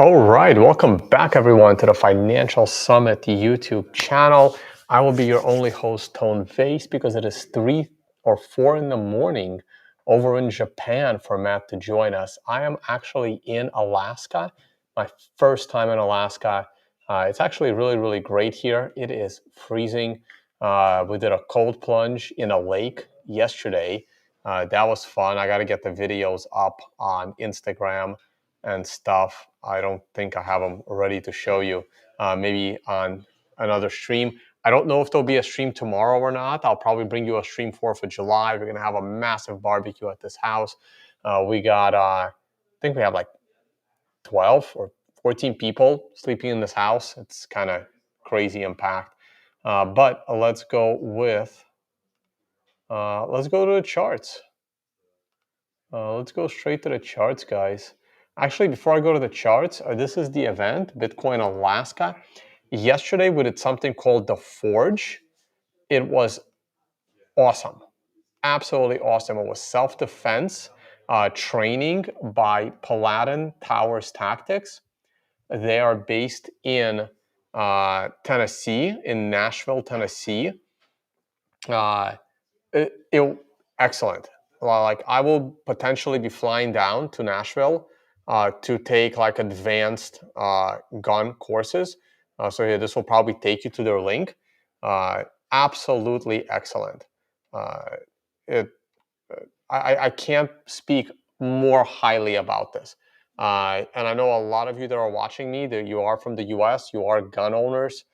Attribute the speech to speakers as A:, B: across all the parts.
A: All right, welcome back everyone to the Financial Summit YouTube channel. I will be your only host, Tone Vase, because it is 3 or 4 in the morning over in Japan for Matt to join us. I am actually in Alaska, my first time in Alaska. It's actually really, really great here. It is freezing. We did a cold plunge in a lake yesterday. That was fun. I got to get the videos up on Instagram and stuff. I don't think I have them ready to show you. Maybe on another stream. I don't know if there'll be a stream tomorrow or not. I'll probably bring you a stream 4th of July. We're going to have a massive barbecue at this house. We got, I think we have like 12 or 14 people sleeping in this house. It's kind of crazy and packed. But let's go to the charts. Let's go straight to the charts, guys. Actually, before I go to the charts, this is the event, Bitcoin Alaska. Yesterday, we did something called the Forge. It was awesome. Absolutely awesome. It was self-defense training by Paladin Towers Tactics. They are based in Tennessee, in Nashville, Tennessee. Excellent. Like I will potentially be flying down to Nashville to take like advanced gun courses. So yeah, this will probably take you to their link. Absolutely excellent. Uh, it, I can't speak more highly about this. And I know a lot of you that are watching me, that you are from the US, you are gun owners.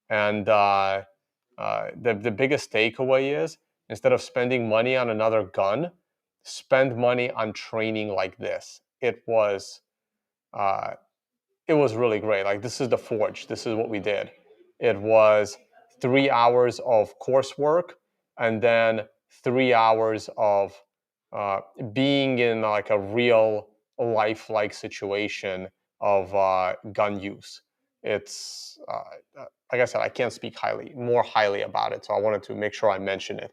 A: And the biggest takeaway is, instead of spending money on another gun, spend money on training like this. Uh, it was really great. Like, this is the Forge. This is what we did. It was 3 hours of coursework and then 3 hours of being in like a real life-like situation of gun use. It's like I said, I can't speak more highly about it, so I wanted to make sure I mention it.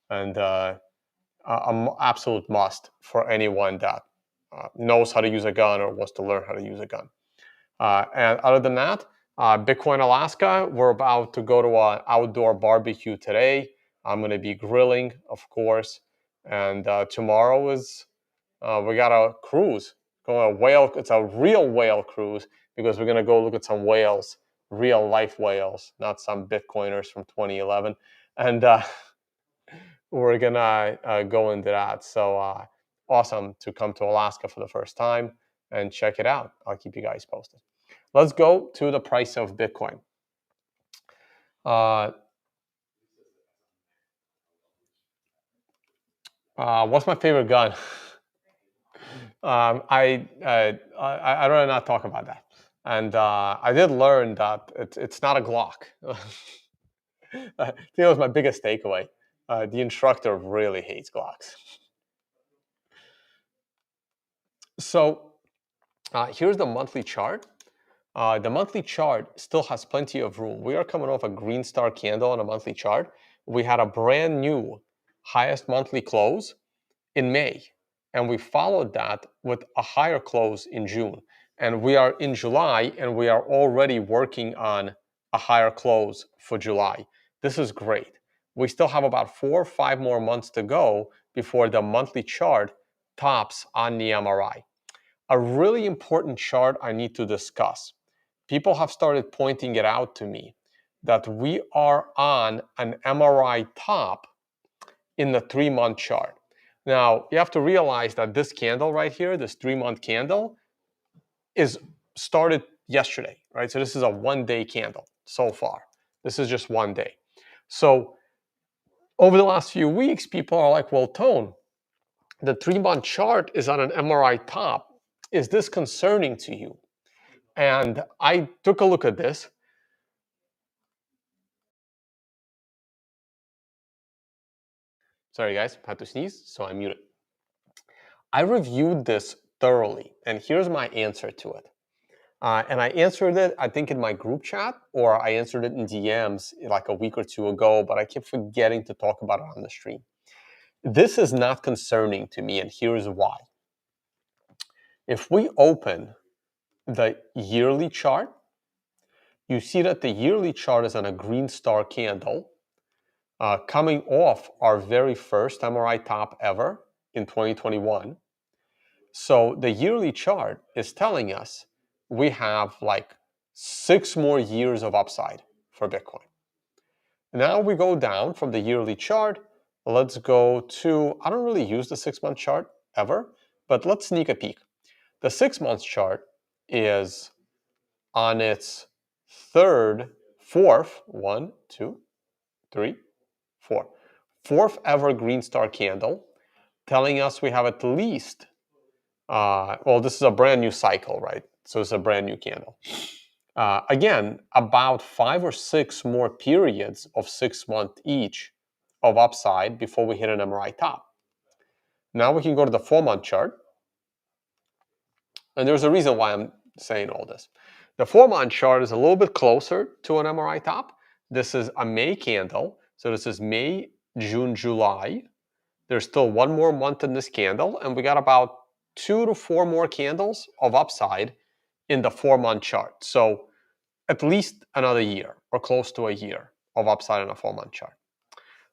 A: And an absolute must for anyone that knows how to use a gun or wants to learn how to use a gun. And other than that, Bitcoin Alaska, we're about to go to an outdoor barbecue today. I'm going to be grilling, of course. And tomorrow is, we got a cruise, going a whale. It's a real whale cruise, because we're going to go look at some whales, real life whales, not some Bitcoiners from 2011. And we're going to go into that. So awesome to come to Alaska for the first time and check it out. I'll keep you guys posted. Let's go to the price of Bitcoin. What's my favorite gun? I'd rather not talk about that. And I did learn that it's not a Glock. I think that was my biggest takeaway. The instructor really hates Glocks. So here's the monthly chart. The monthly chart still has plenty of room. We are coming off a green star candle on a monthly chart. We had a brand new highest monthly close in May, and we followed that with a higher close in June. And we are in July, and we are already working on a higher close for July. This is great. We still have about 4 or 5 more months to go before the monthly chart tops on the MRI. A really important chart I need to discuss. People have started pointing it out to me, that we are on an MRI top in the 3-month chart. Now, you have to realize that this candle right here, this 3-month candle, is started yesterday, right? So this is a 1-day candle so far. This is just 1 day. So over the last few weeks, people are like, well, Tone, the 3-month chart is on an MRI top. Is this concerning to you? And I took a look at this. Sorry, guys, had to sneeze, so I muted. I reviewed this thoroughly, and here's my answer to it. And I answered it, I think, in my group chat, or I answered it in DMs like a week or 2 ago, but I kept forgetting to talk about it on the stream. This is not concerning to me, and here's why. If we open the yearly chart, you see that the yearly chart is on a green star candle, coming off our very first MRI top ever in 2021. So the yearly chart is telling us we have like 6 more years of upside for Bitcoin. Now we go down from the yearly chart. Let's go to, I don't really use the 6-month chart ever, but let's sneak a peek. The 6-month chart is on its fourth ever green star candle, telling us we have at least, well, this is a brand new cycle, right? So it's a brand new candle. Again, about 5 or 6 more periods of 6 months each of upside before we hit an MRI top. Now we can go to the 4-month chart. And there's a reason why I'm saying all this. The 4-month chart is a little bit closer to an MRI top. This is a May candle. So this is May, June, July. There's still 1 more month in this candle, and we got about 2 to 4 more candles of upside in the 4-month chart. So at least another year or close to a year of upside in a 4-month chart.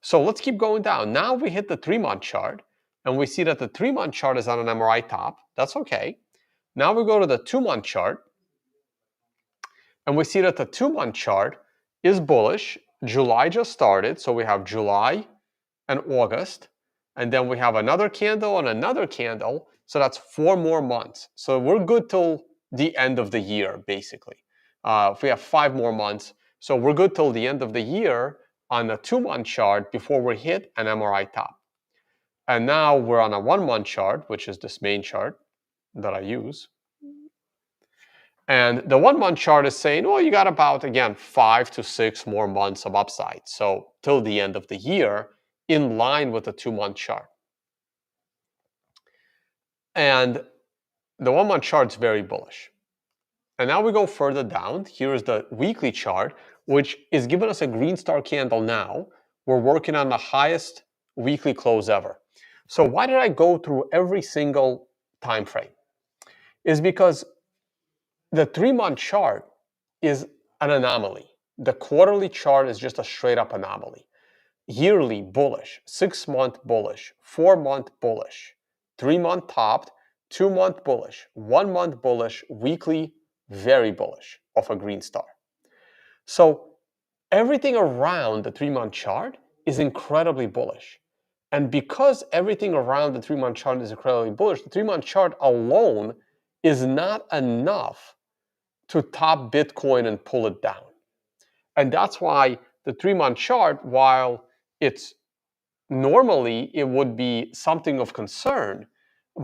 A: So let's keep going down. Now we hit the 3-month chart, and we see that the 3-month chart is on an MRI top. That's okay. Now we go to the 2-month chart, and we see that the 2-month chart is bullish. July just started, so we have July and August, and then we have another candle and another candle, so that's 4 more months. So we're good till the end of the year, basically. If we have 5 more months, so we're good till the end of the year on the 2-month chart before we hit an MRI top. And now we're on a 1-month chart, which is this main chart that I use. And the 1-month chart is saying, well, you got about, again, 5 to 6 more months of upside. So till the end of the year, in line with the 2-month chart. And the 1-month chart is very bullish. And now we go further down. Here is the weekly chart, which is giving us a green star candle now. We're working on the highest weekly close ever. So why did I go through every single time frame? Is because the 3-month chart is an anomaly. The quarterly chart is just a straight up anomaly. Yearly bullish, 6-month bullish, 4-month bullish, 3-month topped, 2-month bullish, 1-month bullish, weekly very bullish of a green star. So everything around the 3-month chart is incredibly bullish. And because everything around the 3-month chart is incredibly bullish, the 3-month chart alone is not enough to top Bitcoin and pull it down. And that's why the 3-month chart, while it's normally it would be something of concern,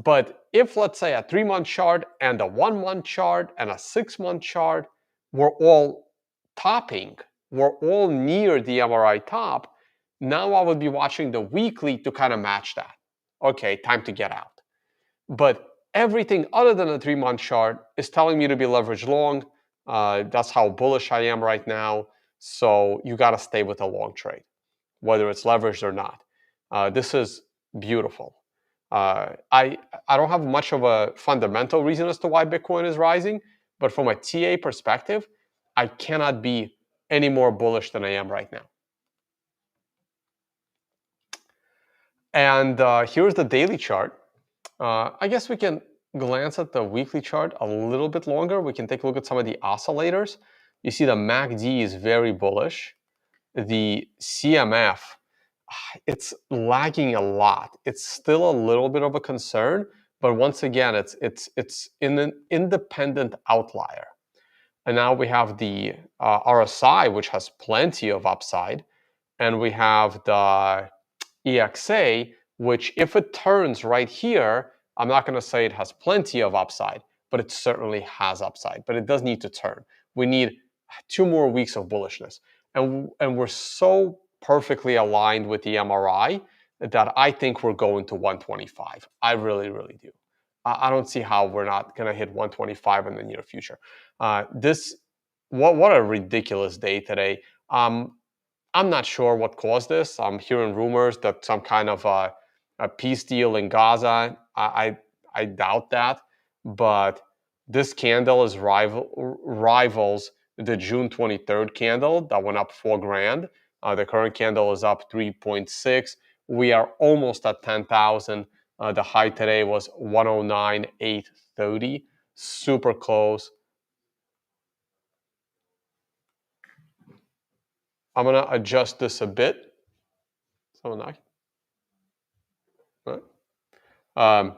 A: but if, let's say, a 3-month chart and a 1-month chart and a 6-month chart were all topping, were all near the MRI top, now I would be watching the weekly to kind of match that. Okay, time to get out. But everything other than the 3-month chart is telling me to be leveraged long. That's how bullish I am right now. So you got to stay with a long trade, whether it's leveraged or not. This is beautiful. I don't have much of a fundamental reason as to why Bitcoin is rising, but from a TA perspective, I cannot be any more bullish than I am right now. And here's the daily chart. I guess we can glance at the weekly chart a little bit longer. We can take a look at some of the oscillators. You see the MACD is very bullish. The CMF, it's lagging a lot. It's still a little bit of a concern, but once again, it's in an independent outlier. And now we have the RSI, which has plenty of upside, and we have the EXA, which if it turns right here, I'm not going to say it has plenty of upside, but it certainly has upside. But it does need to turn. We need 2 more weeks of bullishness. And we're so perfectly aligned with the MRI that I think we're going to 125. I really, really do. I don't see how we're not going to hit 125 in the near future. What a ridiculous day today. I'm not sure what caused this. I'm hearing rumors that some kind of a peace deal in Gaza. I doubt that. But This candle is rivals the June 23rd candle that went up 4 grand. The current candle is up 3.6. We are almost at 10,000. The high today was 109,830. Super close. I'm going to adjust this a bit. So nice. Um,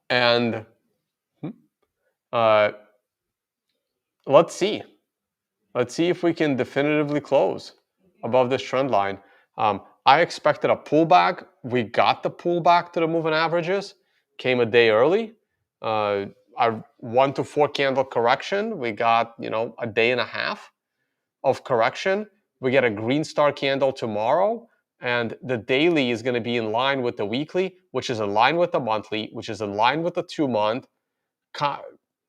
A: and uh, let's see. Let's see if we can definitively close above this trend line. I expected a pullback. We got the pullback to the moving averages. Came a day early. Our 1 to 4 candle correction. We got a day and a half of correction. We get a green star candle tomorrow, and the daily is going to be in line with the weekly, which is in line with the monthly, which is in line with the 2-month.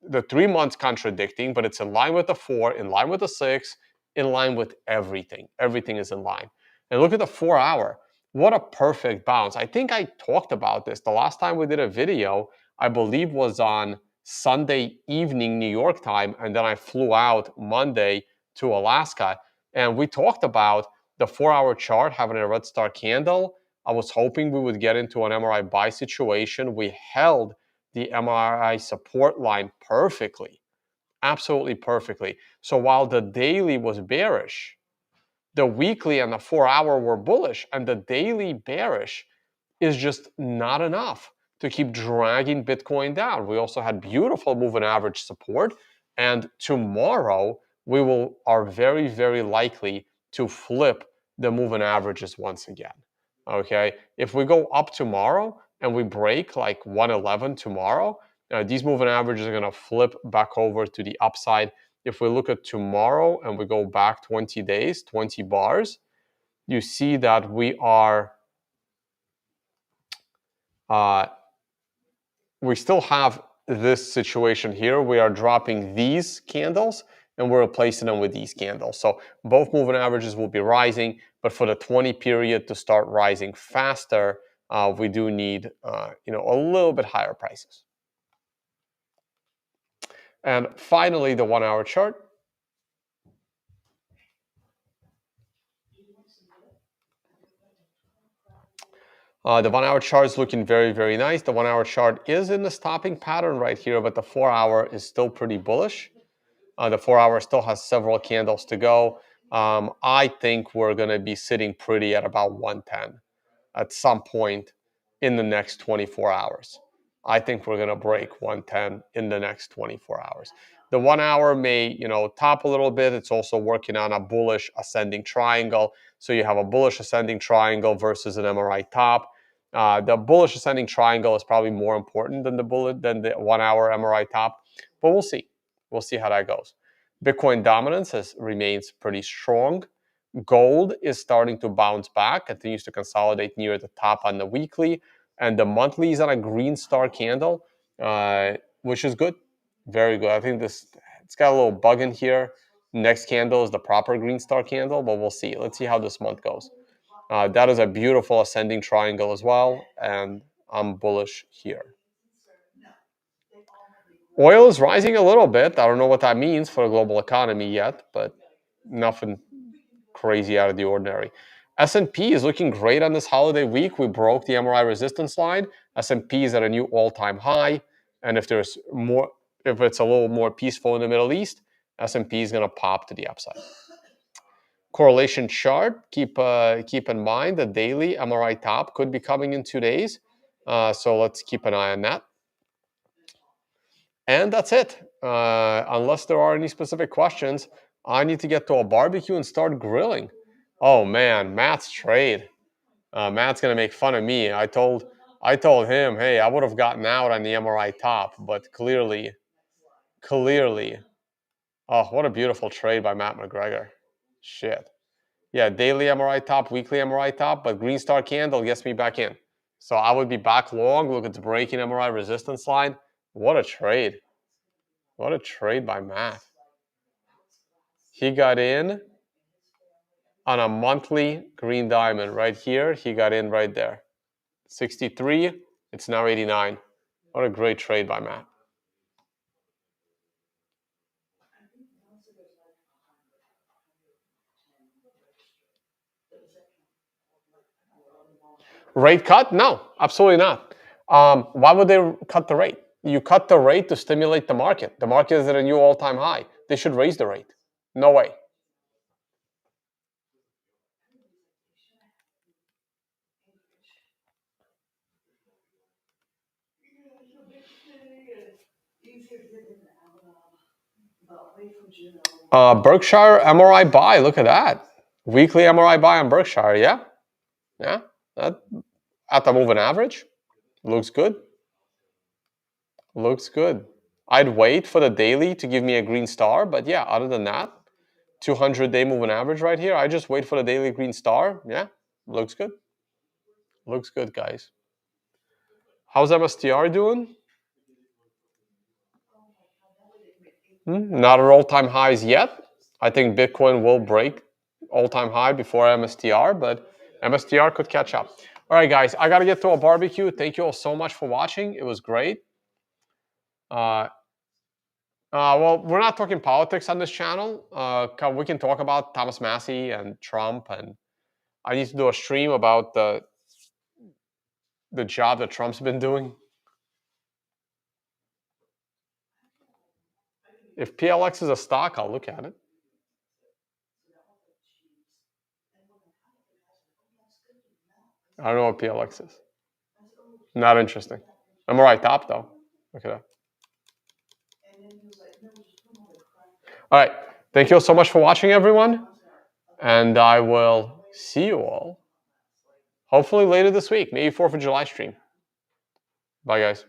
A: The 3 months contradicting, but it's in line with the 4, in line with the 6, in line with everything. Everything is in line. And look at the 4-hour. What a perfect bounce. I think I talked about this the last time we did a video, I believe was on Sunday evening New York time, and then I flew out Monday to Alaska. And we talked about the 4-hour chart having a red star candle. I was hoping we would get into an MRI buy situation. We held the MRI support line perfectly, absolutely perfectly. So while the daily was bearish, the weekly and the 4-hour were bullish, and the daily bearish is just not enough to keep dragging Bitcoin down. We also had beautiful moving average support, and tomorrow we are very, very likely to flip the moving averages once again. Okay, if we go up tomorrow and we break like 111 tomorrow, these moving averages are going to flip back over to the upside. If we look at tomorrow and we go back 20 days, 20 bars, you see that we still have this situation here. We are dropping these candles and we're replacing them with these candles. So both moving averages will be rising, but for the 20 period to start rising faster, we do need a little bit higher prices. And finally, the 1-hour chart. The 1-hour chart is looking very, very nice. The 1-hour chart is in the stopping pattern right here, but the 4-hour is still pretty bullish. The 4-hour still has several candles to go. I think we're going to be sitting pretty at about 110 at some point in the next 24 hours. I think we're going to break 110 in the next 24 hours. The 1-hour may, top a little bit. It's also working on a bullish ascending triangle. So you have a bullish ascending triangle versus an MRI top. The bullish ascending triangle is probably more important than the 1-hour MRI top, but we'll see. We'll see how that goes. Bitcoin dominance remains pretty strong. Gold is starting to bounce back, continues to consolidate near the top on the weekly, and the monthly is on a green star candle, which is good, very good. I think it's got a little bug in here. Next candle is the proper green star candle, but we'll see. Let's see how this month goes. That is a beautiful ascending triangle as well, and I'm bullish here. Oil is rising a little bit. I don't know what that means for the global economy yet, but nothing crazy out of the ordinary. S&P is looking great on this holiday week. We broke the MRI resistance line. S&P is at a new all-time high, and if it's a little more peaceful in the Middle East, S&P is going to pop to the upside. Correlation chart. Keep in mind the daily MRI top could be coming in 2 days, so let's keep an eye on that. And that's it. Unless there are any specific questions, I need to get to a barbecue and start grilling. Oh man, Matt's trade. Matt's gonna make fun of me. I told him, hey, I would have gotten out on the MRI top, but clearly, oh, what a beautiful trade by Matt McGregor. Shit. Yeah, daily MRI top, weekly MRI top, but green star candle gets me back in. So I would be back long. Look, it's breaking MRI resistance line. What a trade. What a trade by Matt. He got in on a monthly green diamond right here. He got in right there. 63, it's now 89. What a great trade by Matt. Rate cut? No, absolutely not. Why would they cut the rate? You cut the rate to stimulate the market. The market is at a new all-time high. They should raise the rate. No way. Berkshire MRI buy. Look at that. Weekly MRI buy on Berkshire. Yeah. Yeah. That, at the moving average. Looks good. Looks good. I'd wait for the daily to give me a green star. But yeah, other than that, 200-day moving average right here. I just wait for the daily green star. Yeah. Looks good. Looks good, guys. How's MSTR doing? Not at all-time highs yet. I think Bitcoin will break all-time high before MSTR, but MSTR could catch up. All right, guys, I got to get to a barbecue. Thank you all so much for watching. It was great. Well, we're not talking politics on this channel. We can talk about Thomas Massie and Trump, and I need to do a stream about the job that Trump's been doing. If PLX is a stock, I'll look at it. I don't know what PLX is. Not interesting. I'm right top though. Look at that. All right. Thank you all so much for watching, everyone. And I will see you all hopefully later this week, maybe 4th of July stream. Bye, guys.